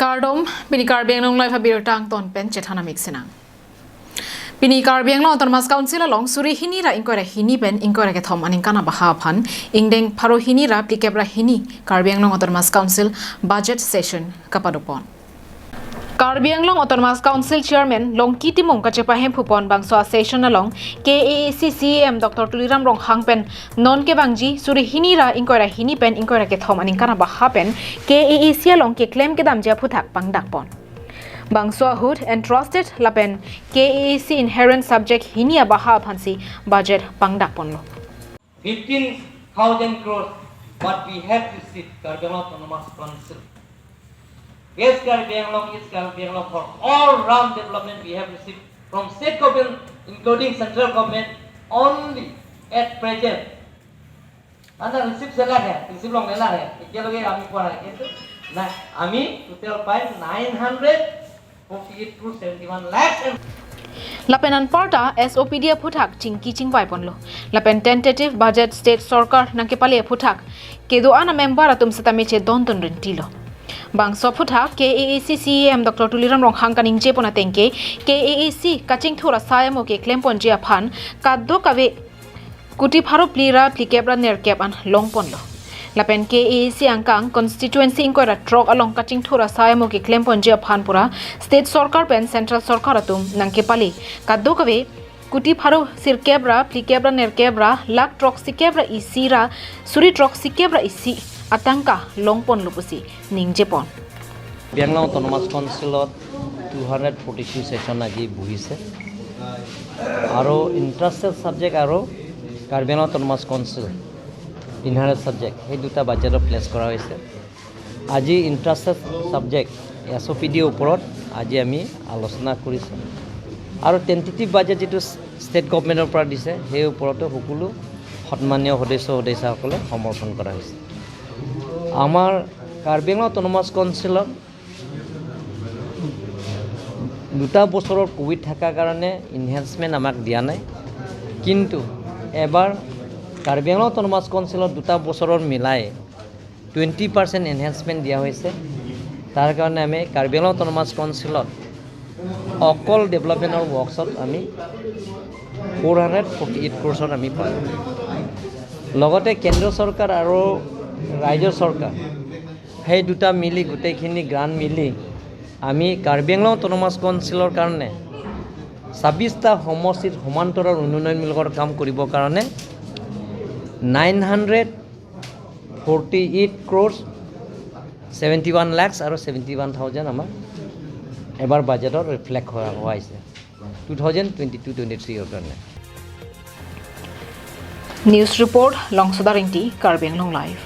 Kardom, Bini Karbiang long life habir tang ton pen chetana mixina. Bini Karbiang long Autonomous Council along Suri hini ra inkore hini pen inkore ke thom aninkana baha phan Ingdeng pharo hini ra phlikep ra hini Karbiang long Autonomous Council budget session kapadopon. Karbiang long Autonomous Council Chairman long kiti mong kachepa hem phupon bangso session along KAAC Session Dr. Tuliram rong hangpen non ke bangji Suri hini ra inkore hini pen inkore ke thom aninkana baha pen KAAC along ke claim ke dam ja phuthak pangdak pon. Bangso hood entrusted lapen KAAC inherent subject hini abaha phansi budget pangdak ponlo 15,000 crores what we have received Karbiang Autonomous Council. Yes, Karbiang for all round development we have received from state government including central government only at present. Anda receive salah hai, receive long lela hai. Ikya loge ami pora hai. Na ami total pay 948 crores 71 lakhs and Lapenan parta SOPD phuthak chingki chingbai ponlo. Lapen tentative budget state sarkar nangke pali phuthak kedo ana member atum satamiche donton rentilo. Bangso phuthak KAAC CEM Dr. Tuliram rong hangkaning je pona tengke KAAC kachingthur asai ke claim pon je phan kaddo kave kuti pharo plira phlikep nerkep an long ponlo. Lapen KAAC angkang constituency inkora trok along kachingthur asai ke claim pon je phan pura state sarkar pen central sarkar atum nangke pali kaddo kave kuti pharo sirkebra phlikebra nerkebra lak trok sikebra isira suri trok sikebra isi atangka longpon lupusi ningjepon Karbiang Autonomous Council 242 session aji buhise aro interested subject aro Karbiang Autonomous Council inherent subject he duta budget place kora hoise aji interested subject SOPD oporot aji ami alochona korisu aro tentative budget jitu state government opora dise he oporoto hukulu সন্মানীয় সদস্যসকলে সমৰ্থন কৰা হৈছে আমাৰ Karbi Anglong autonomous কাউন্সিলত দুটা বছৰৰ Covid থাকাৰ কাৰণে এনহেন্সমেন্ট আমাক দিয়া নাই কিন্তু এবাৰ কাৰ্বি আংলং অটোনমাস কাউন্সিলত দুটা বছৰৰ মিলাই 20% এনহেন্সমেন্ট দিয়া হৈছে তাৰ কাৰণে আমি কাৰ্বি আংলং অটোনমাস কাউন্সিলত অকল ডেভেলপমেন্টৰ ওয়াৰ্কছত আমি 448 crores আমি পাই লগতে কেন্দ্ৰ চৰকাৰ আৰু ৰাজ্য চৰকাৰ সেই দুটা মিলি গোটেইখিনি গ্ৰান্ট মিলি আমি কাৰ্বি আংলং অটোনমাস কাউন্সিলৰ কাৰণে 26টা সমষ্টিত সমান্তৰাল উন্নয়নমূলক কাম কৰিবৰ কাৰণে 948 crores 71 lakhs আৰু 71,000 আমাৰ এবাৰ বাজেটত ৰিফ্লেক্ট হোৱা হৈছে 2022-23 ৰ কাৰণে News report Longsodar Inti Karbiang Long Live